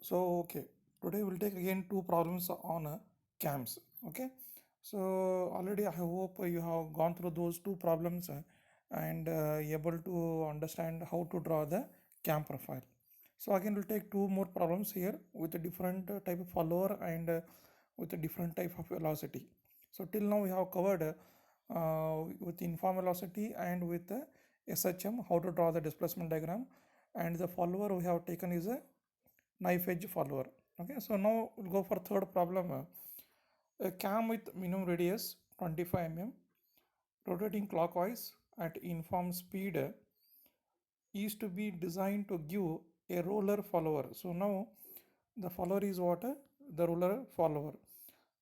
So okay, today we'll take again two problems on cams. Okay, so already I hope you have gone through those two problems and able to understand how to draw the cam profile. So again we'll take two more problems here with a different type of follower and with a different type of velocity. So till now we have covered with uniform velocity and with SHM how to draw the displacement diagram, and the follower we have taken is a knife edge follower. Okay, so now we'll go for third problem. A cam with minimum radius 25 mm rotating clockwise at uniform speed is to be designed to give a roller follower. So now the follower is what? The roller follower.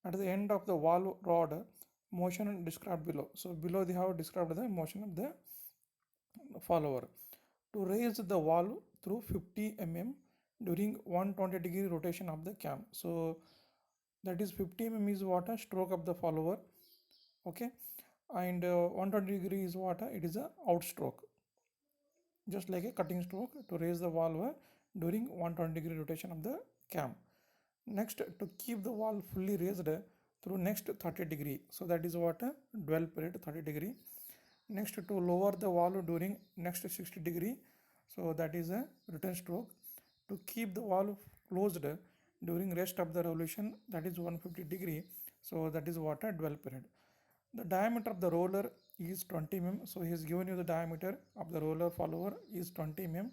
At the end of the valve rod, motion described below. So below they have described the motion of the follower. To raise the valve through 50 mm during 120-degree rotation of the cam. So that is 50 mm is what? A stroke of the follower. Okay, and 120 degree is what? It is a outstroke, just like a cutting stroke to raise the valve during 120-degree rotation of the cam. Next, to keep the valve fully raised through next 30-degree, so that is what? A dwell period 30-degree. Next, to lower the valve during next 60-degree, so that is a return stroke. To keep the valve closed during rest of the revolution, that is 150-degree, so that is what? A dwell period. The diameter of the roller is 20 mm. So he has given you the diameter of the roller follower is 20 mm,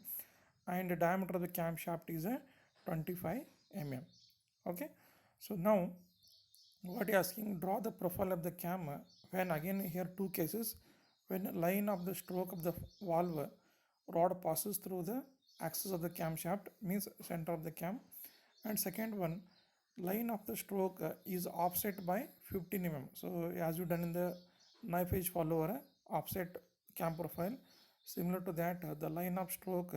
and the diameter of the camshaft is a 25 mm. Okay, so now what he asking, draw the profile of the cam when, again here two cases, when line of the stroke of the valve rod passes through the axis of the camshaft, means center of the cam, and second one, line of the stroke is offset by 15 mm. So as you done in the knife edge follower offset cam profile, similar to that the line of stroke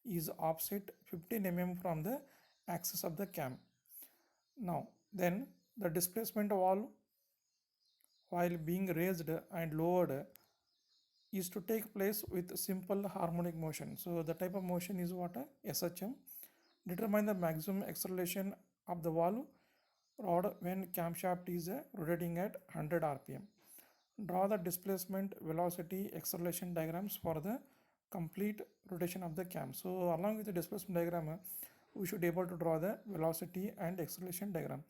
is offset 15 mm from the axis of the cam. Now then the displacement valve while being raised and lowered is to take place with simple harmonic motion. So the type of motion is what? SHM. Determine the maximum acceleration of the valve rod when camshaft is rotating at 100 rpm. Draw the displacement, velocity, acceleration diagrams for the complete rotation of the cam. So along with the displacement diagram, we should be able to draw the velocity and acceleration diagram.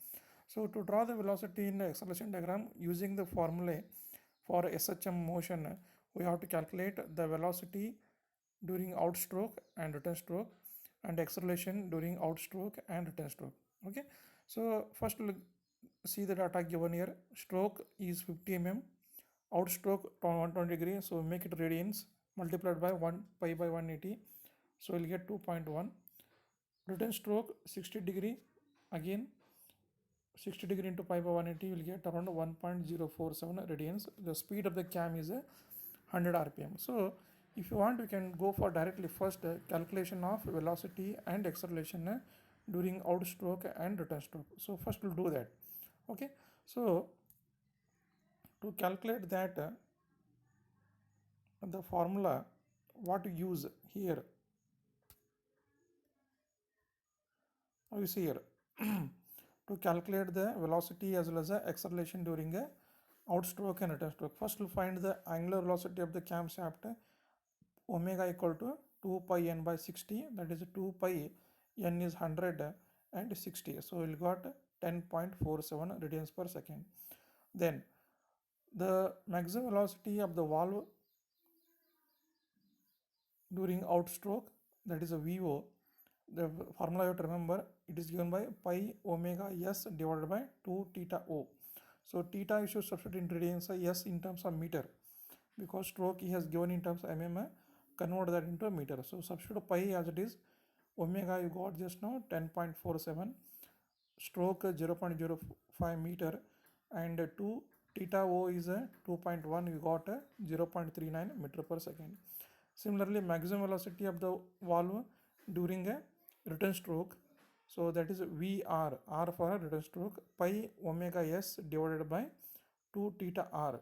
So to draw the velocity in the acceleration diagram using the formula for SHM motion, we have to calculate the velocity during outstroke and return stroke, and acceleration during outstroke and return stroke. Okay, so first we'll see the data given here. Stroke is 50 mm, outstroke 120 degree, so make it radians, multiplied by 1 pi by 180, so we'll get 2.1. Return stroke 60 degree, again 60 degree into pi by 180, you will get around 1.047 radians. The speed of the cam is 100 rpm. So if you want, you can go for directly first calculation of velocity and acceleration during outstroke and return stroke. So first we'll do that. Okay, so to calculate that, the formula what to use here, you see here, to calculate the velocity as well as the acceleration during a outstroke and return stroke. First we'll find the angular velocity of the camshaft, omega equal to 2 pi n by 60, that is 2 pi n is 100 and 60, so we'll got 10.47 radians per second. Then the maximum velocity of the valve during outstroke, that is a VO. The formula you have to remember, it is given by pi omega s divided by 2 theta o. So theta you should substitute in radians, s in terms of meter, because stroke he has given in terms of mm, convert that into a meter. So substitute pi as it is, omega you got just now 10.47, stroke 0.05 meter, and 2 theta o is 2.1, you got 0.39 meter per second. Similarly, maximum velocity of the valve during a return stroke, so that is VR, R for a return stroke, pi omega s divided by 2 theta r.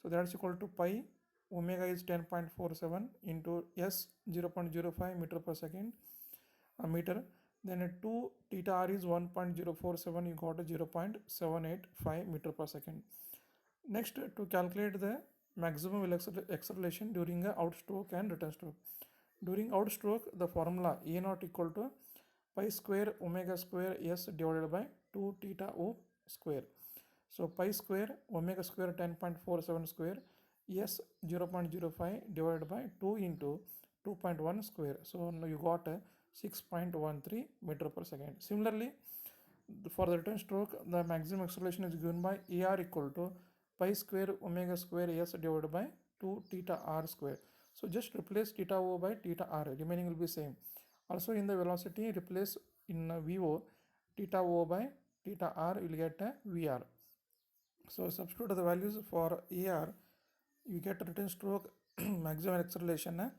So that's equal to pi omega is 10.47 into s 0.05 meter per second meter, Then at 2 theta r is 1.047, you got a 0.785 meter per second. Next, to calculate the maximum acceleration during a outstroke and return stroke. During outstroke, the formula A naught equal to pi square omega square s divided by 2 theta o square. So pi square omega square 10.47 square s 0.05 divided by 2 into 2.1 square. So now you got a 6.13 meter per second. Similarly, for the return stroke, the maximum acceleration is given by AR equal to pi square omega square s divided by 2 theta r square. So just replace theta o by theta r, remaining will be same. Also in the velocity, replace in VO theta o by theta r, you will get a VR. So substitute the values for AR, you get a return stroke maximum acceleration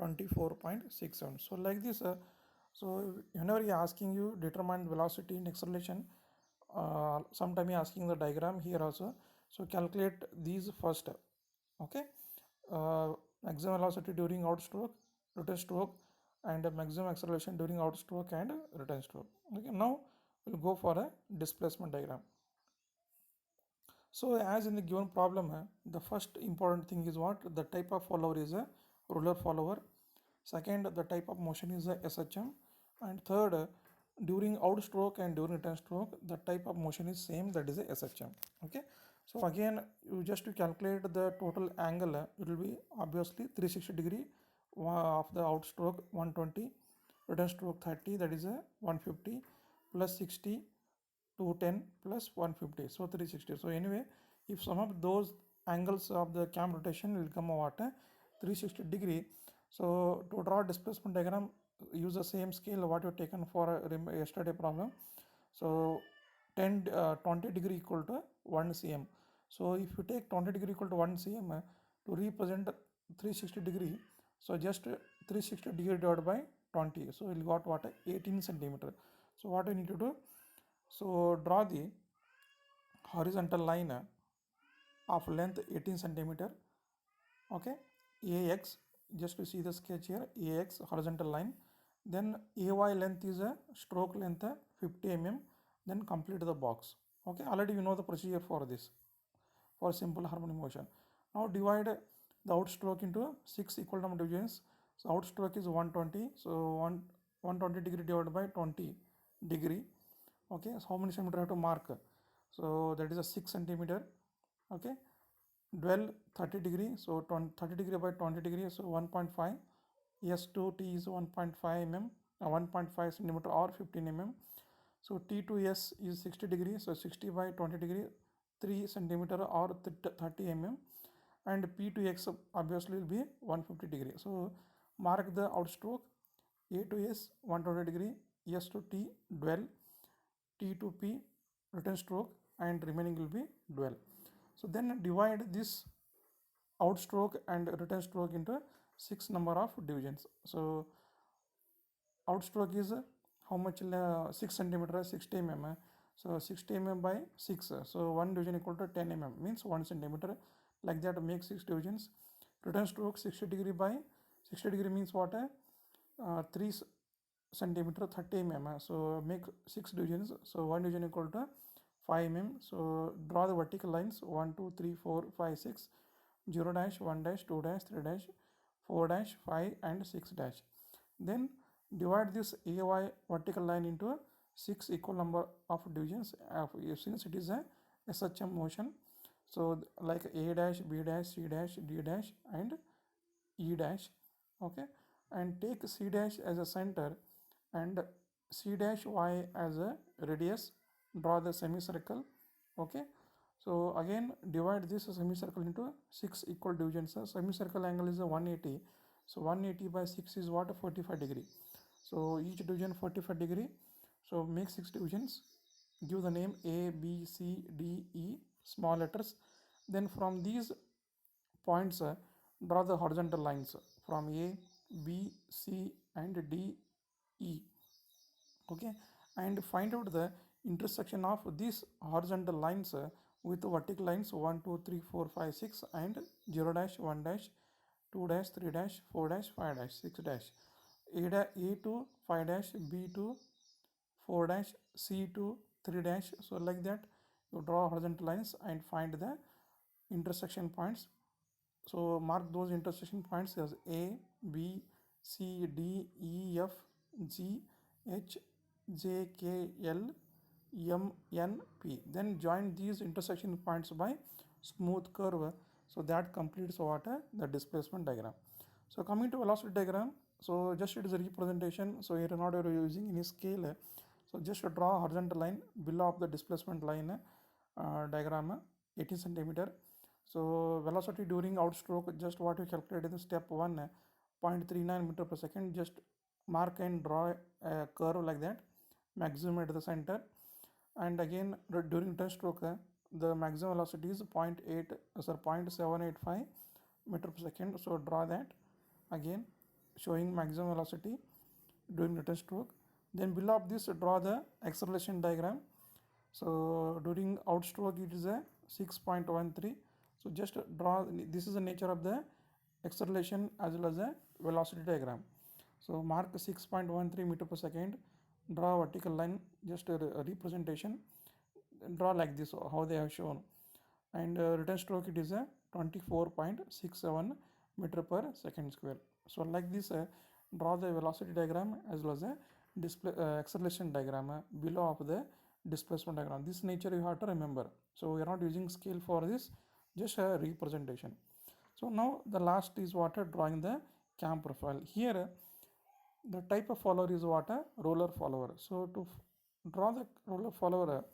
24.67. So like this, so whenever he asking you determine velocity and acceleration, sometime he asking the diagram here also. So calculate these first. Okay, maximum velocity during outstroke, return stroke, and maximum acceleration during outstroke and return stroke. Okay, now we'll go for a displacement diagram. So as in the given problem, the first important thing is what? The type of follower is a roller follower. Second, the type of motion is a SHM. And third, during outstroke and during return stroke, the type of motion is same, that is a SHM. Okay. So again, you just to calculate the total angle, it will be obviously 360 degree of the outstroke 120, return stroke 30, that is a 150 plus 60 210 plus 150, so 360. So anyway, if some of those angles of the cam rotation will come out 360 degree. So to draw displacement diagram, use the same scale what you taken for yesterday problem. So 20 degree equal to 1 cm. So if you take 20 degree equal to 1 cm to represent 360 degree, so just 360 degree divided by 20, so you got what? 18 centimeter. So what you need to do, so draw the horizontal line of length 18 centimeter. Okay, AX, just to see the sketch here, AX horizontal line. Then AY length is a stroke length 50 mm. Then complete the box. Okay, already you know the procedure for this, for simple harmonic motion. Now divide the outstroke into 6 equal number divisions. So outstroke is 120. So 120 degree divided by 20 degree. Okay, so how many centimeter I have to mark? So that is a 6 centimeter. Okay, dwell 30 degree. So 30 degree by 20 degree. So 1.5. S2T is 1.5 mm, 1.5 centimeter or 15 mm. So T2S is 60 degree. So 60 by 20 degree, 3 centimeter or 30 mm. And P2X obviously will be 150 degree. So mark the outstroke. A to S 120 degree, S to T dwell, T to P return stroke, and remaining will be dwell. So then divide this outstroke and return stroke into 6 number of divisions. So outstroke is how much? 6 centimeter, 60 mm. So 60 mm by 6. So 1 division equal to 10 mm, means 1 centimeter. Like that, make 6 divisions. Return stroke 60 degree by 60 degree means what? 3 centimeter, 30 mm. So make 6 divisions. So 1 division equal to 5 mm. So draw the vertical lines 1, 2, 3, 4, 5, 6, 0 dash, 1 dash, 2 dash, 3 dash, 4 dash, 5 and 6 dash. Then divide this AY vertical line into 6 equal number of divisions since it is a SHM motion. So like A dash, B dash, C dash, D dash and E dash. Okay, and take C dash as a center and C dash Y as a radius. Draw the semicircle. Okay, so again divide this semicircle into 6 equal divisions. Semicircle angle is a 180. So 180 by 6 is what? 45 degree. So each division 45 degree. So make 6 divisions. Give the name A, B, C, D, E, small letters. Then from these points, draw the horizontal lines from A, B, C and D, E. Okay, and find out the intersection of these horizontal lines with vertical lines 1, 2, 3, 4, 5, 6 and 0 dash, 1 dash, 2 dash, 3 dash, 4 dash, 5 dash, 6 dash. A to 5 dash, B to 4 dash, C2 3 dash. So like that you draw horizontal lines and find the intersection points. So mark those intersection points as A, B, C, D, E, F, G, H, J, K, L, M, N, P. Then join these intersection points by smooth curve. So that completes what the displacement diagram. So coming to velocity diagram, so just it is a representation. So here not you are using any scale. So just draw horizontal line below of the displacement line diagram 18 centimeter. So velocity during outstroke, just what you calculated in step 1, 0.39 meter per second. Just mark and draw a curve like that, maximum at the center. And again during return stroke, the maximum velocity is 0.785 meter per second. So draw that again, showing maximum velocity during return stroke. Then below of this draw the acceleration diagram. So during outstroke it is a 6.13. So just draw, this is the nature of the acceleration as well as a velocity diagram. So mark 6.13 meter per second, draw vertical line, just a representation, draw like this how they have shown. And return stroke it is a 24.67 meter per second square. So like this draw the velocity diagram as well as a display acceleration diagram below of the displacement diagram. This nature you have to remember. So we are not using scale for this, just a representation. So now the last is what drawing the cam profile. Here the type of follower is what a roller follower. So to draw the roller follower,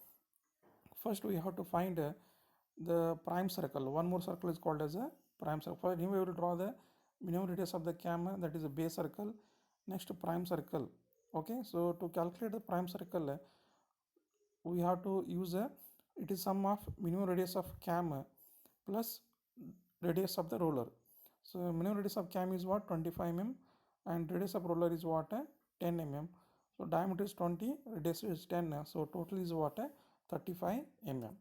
first we have to find the prime circle. One more circle is called as a prime circle. For him we will draw the minimum radius of the cam, that is a base circle. Next prime circle. Okay, so to calculate the prime circle, we have to use it is sum of minimum radius of cam plus radius of the roller. So minimum radius of cam is what, 25 mm, and radius of roller is what, 10 mm. So diameter is 20, radius is 10, so total is what, 35 mm.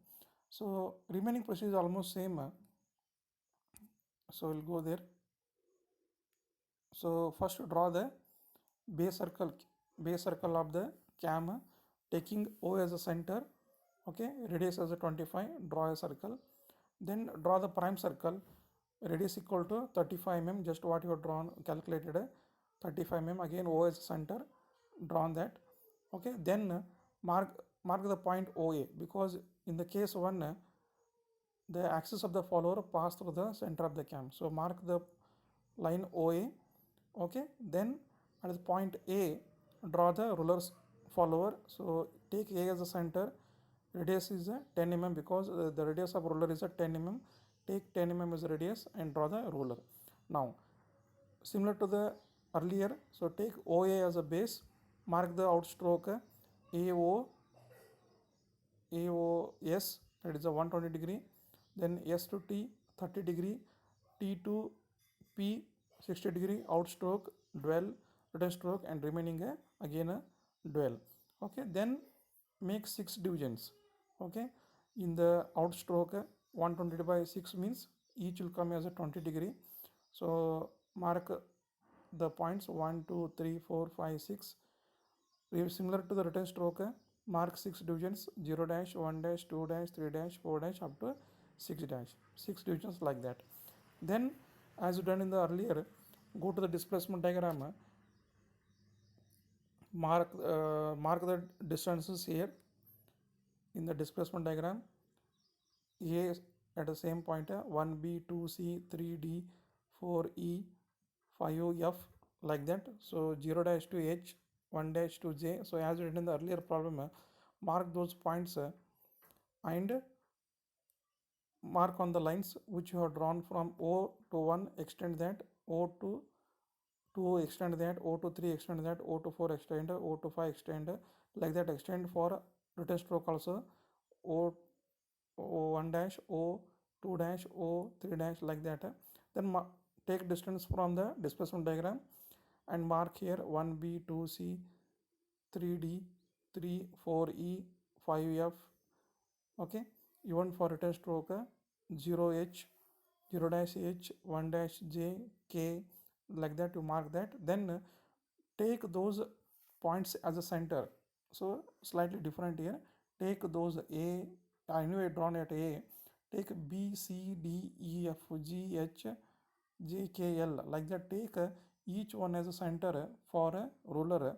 So remaining procedure is almost same. So we'll go there. So first draw the base circle of the cam, taking O as a center. Okay, radius as a 25, draw a circle. Then draw the prime circle, radius equal to 35 mm, just what you have drawn, calculated 35 mm. Again O as a center, drawn that. Okay, then mark the point OA, because in the case 1 the axis of the follower pass through the center of the cam. So mark the line OA. Okay, then at the point A draw the ruler's follower. So take A as the center, radius is 10 mm, because the radius of ruler is 10 mm. Take 10 mm as radius and draw the ruler. Now similar to the earlier, so take OA as a base, mark the outstroke AOS, that is a 120 degree, then S to T 30 degree, T to P 60 degree, outstroke, dwell, return stroke, and remaining again a dwell. Okay, then make 6 divisions. Okay, in the outstroke 120 by 6 means each will come as a 20 degree. So mark the points 1 2 3 4 5 6. Similar to the return stroke, mark 6 divisions, 0 dash, 1 dash, 2 dash, 3 dash, 4 dash, up to 6 dash, 6 divisions like that. Then as done in the earlier, go to the displacement diagram, mark the distances here in the displacement diagram. A at the same point 1B, 2C, 3D, 4E, 5F, like that. So 0 dash to H, 1 dash to J. So as written in the earlier problem, mark those points and mark on the lines which you have drawn from O to 1, extend that, O to 2 extend that, O to 3 extend that, O to 4 extend, O to 5 extend, like that. Extend for return stroke also, O1 dash, O2 dash, O3 dash, like that. Then take distance from the displacement diagram and mark here 1B, 2C, 3D, 3, 4E, 5F. Okay, even for return stroke 0H, 0 dash H, 1 dash J, K, like that. You mark that. Then take those points as a center. So slightly different here. Take those A, anyway drawn at A, take B, C, D, E, F, G, H, J, K, L, like that. Take each one as a center for a ruler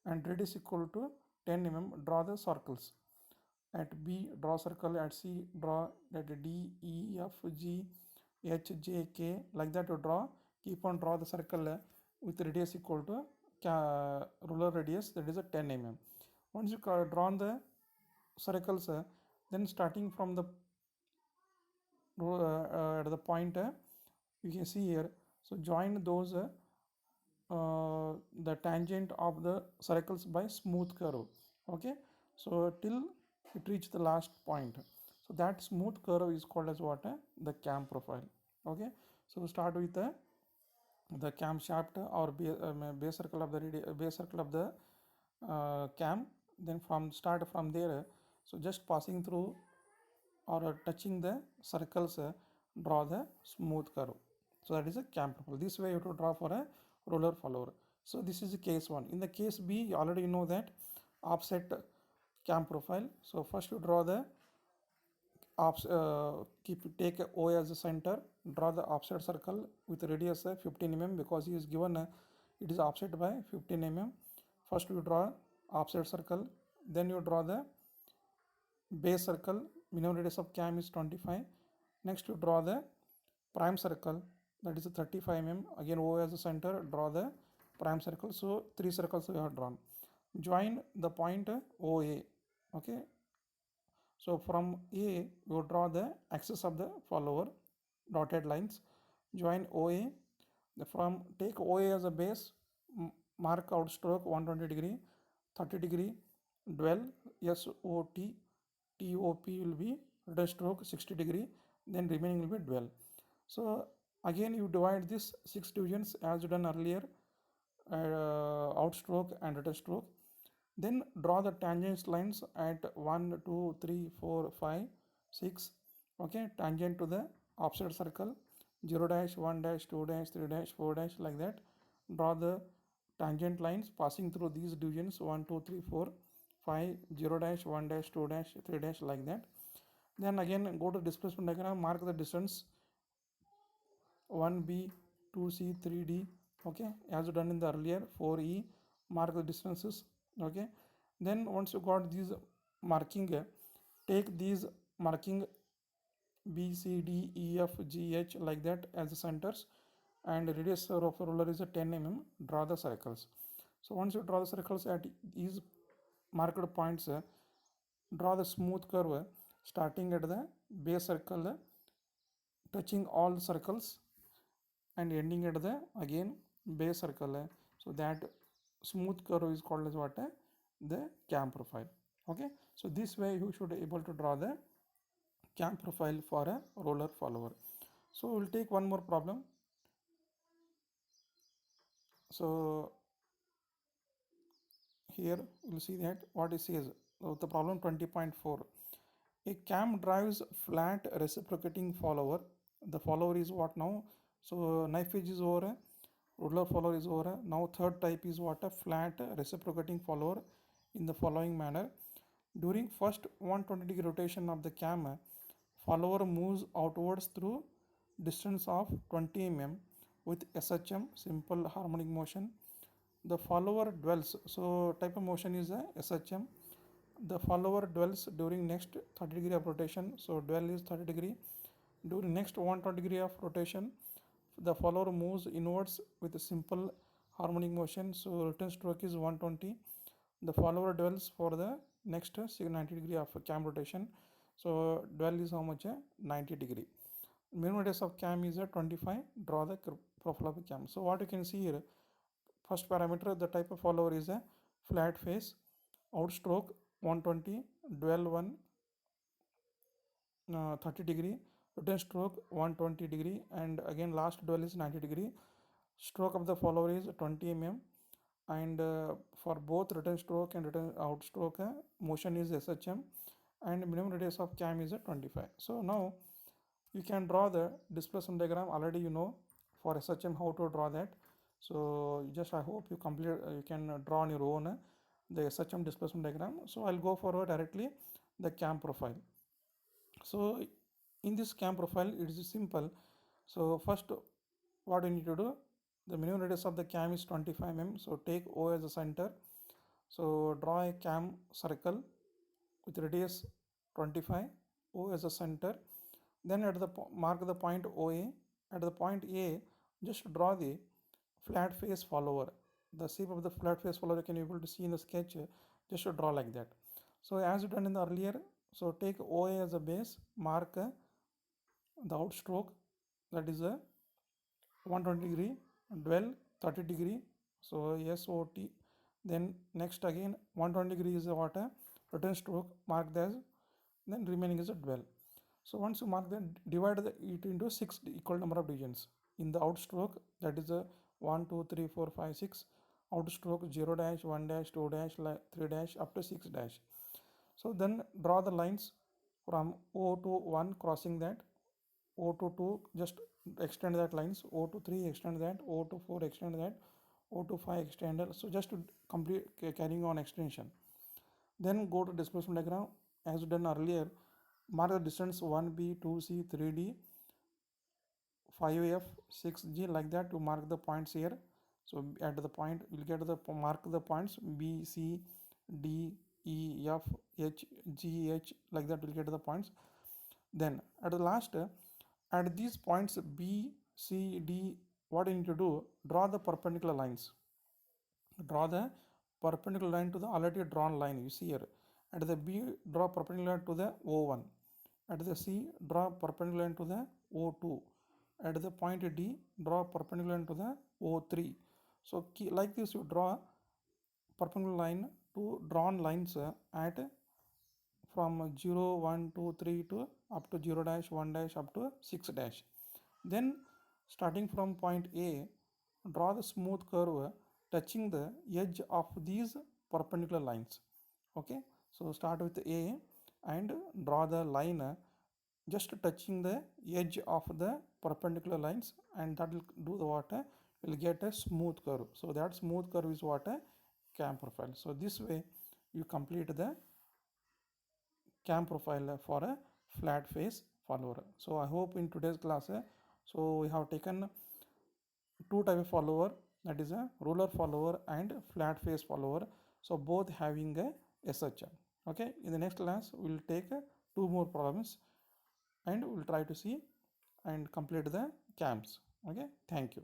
and radius equal to 10 mm. Draw the circles. At B, draw circle. At C, draw. At D, E, F, G, H, J, K, like that you draw. Keep on draw the circle with radius equal to ruler radius, that is a 10 mm. Once you drawn the circles, then starting from the at the point you can see here, so join those the tangent of the circles by smooth curve. Okay, so till it reach the last point, so that smooth curve is called as what, the cam profile. Okay, so start with the cam shaft or base circle of the base circle of the cam. Then start from there, so just passing through or touching the circles, draw the smooth curve. So that is a cam profile. This way you have to draw for a roller follower. So this is the case 1. In the case B, you already know that offset cam profile. So first you draw the take O as a center, draw the offset circle with radius 15 mm, because he is given it is offset by 15 mm. First you draw offset circle, then you draw the base circle. Minimum radius of cam is 25. Next you draw the prime circle, that is 35 mm. Again O as a center, draw the prime circle. So 3 circles we have drawn. Join the point OA. Okay, so from A you draw the axis of the follower, dotted lines. Join OA. From take OA as a base, mark out stroke 120 degree, 30 degree, dwell SOT, TOP will be return stroke 60 degree, then remaining will be dwell. So again you divide this 6 divisions as done earlier, outstroke and return stroke. Then draw the tangent lines at 1, 2, 3, 4, 5, 6. Okay, tangent to the offset circle, 0 dash, 1 dash, 2 dash, 3 dash, 4 dash, like that. Draw the tangent lines passing through these divisions 1, 2, 3, 4, 5, 0 dash, 1 dash, 2 dash, 3 dash, like that. Then again go to displacement diagram, mark the distance 1B, 2C, 3D. Okay, as done in the earlier 4E, mark the distances. Okay, then once you got these marking, take these marking B, C, D, E, F, G, H, like that as the centers, and radius of the ruler is a 10 mm. Draw the circles. So once you draw the circles at these marked points, draw the smooth curve starting at the base circle, touching all circles, and ending at the again base circle. So that smooth curve is called as what, the cam profile. Okay, so this way you should be able to draw the cam profile for a roller follower. So we'll take one more problem. So here we'll see that what it says. So the problem 20.4. A cam drives flat reciprocating follower. The follower is what now? So knife edge is over, ruler follower is over. Now third type is what, a flat reciprocating follower in the following manner. During first 120 degree rotation of the cam, follower moves outwards through distance of 20 mm with SHM, simple harmonic motion. The follower dwells, so type of motion is a SHM. The follower dwells during next 30 degree of rotation, so dwell is 30 degree. During next 120 degree of rotation, the follower moves inwards with a simple harmonic motion, so return stroke is 120. The follower dwells for the next 90 degree of cam rotation, so dwell is how much, 90 degree. Minimum radius of cam is 25. Draw the profile of the cam. So what you can see here, first parameter, the type of follower is a flat face, outstroke 120, dwell 30 degree, return stroke 120 degree, and again last dwell is 90 degree. Stroke of the follower is 20 mm, and for both return stroke and return outstroke, motion is SHM, and minimum radius of cam is 25. So now you can draw the displacement diagram. Already you know for SHM how to draw that. So just I hope you complete, you can draw on your own. the SHM displacement diagram. So I'll go forward directly the cam profile. So in this cam profile, it is simple. So first, what you need to do, the minimum radius of the cam is 25 mm. So take O as a center. So draw a cam circle with radius 25, O as a center. Then at the mark the point OA. At the point A, just draw the flat face follower. The shape of the flat face follower can be able to see in the sketch. Just to draw like that. So as done in the earlier, so take OA as a base, mark the outstroke, that is a 120 degree, dwell 30 degree, so SOT. Then next again 120 degree is a water return stroke, mark as, then remaining is a dwell. So once you mark that, divide it into 6 equal number of divisions. In the outstroke, that is a 1 2 3 4 5 6, outstroke 0 dash 1 dash 2 dash 3 dash up to 6 dash. So then draw the lines from O to 1 crossing that, O to 2 just extend that lines, O to 3 extend that, O to 4 extend that, O to 5 extend. So just to complete carrying on extension. Then go to displacement diagram as done earlier. Mark the distance 1b, 2c, 3d, 5f, 6g, like that to mark the points here. So at the point you'll get the mark the points B, C, D, E, F, H, G, H, like that you'll get the points. Then at the last, at these points B, C, D, what you need to do, draw the perpendicular lines. Draw the perpendicular line to the already drawn line, you see here. At the B, draw perpendicular to the O1. At the C, draw perpendicular line to the O2. At the point D, draw perpendicular line to the O3. So like this you draw perpendicular line to drawn lines at from 0, 1, 2, 3 to up to 0 dash 1 dash up to 6 dash. Then starting from point A, draw the smooth curve touching the edge of these perpendicular lines. Okay, so start with A and draw the line just touching the edge of the perpendicular lines, and that will do the what, will get a smooth curve. So that smooth curve is what, a cam profile. So this way you complete the cam profile for a flat face follower. So I hope in today's class, so we have taken two type of follower, that is a ruler follower and flat face follower. So both having a SHM. Okay, in the next class we will take two more problems and we will try to see and complete the cams. Okay, thank you.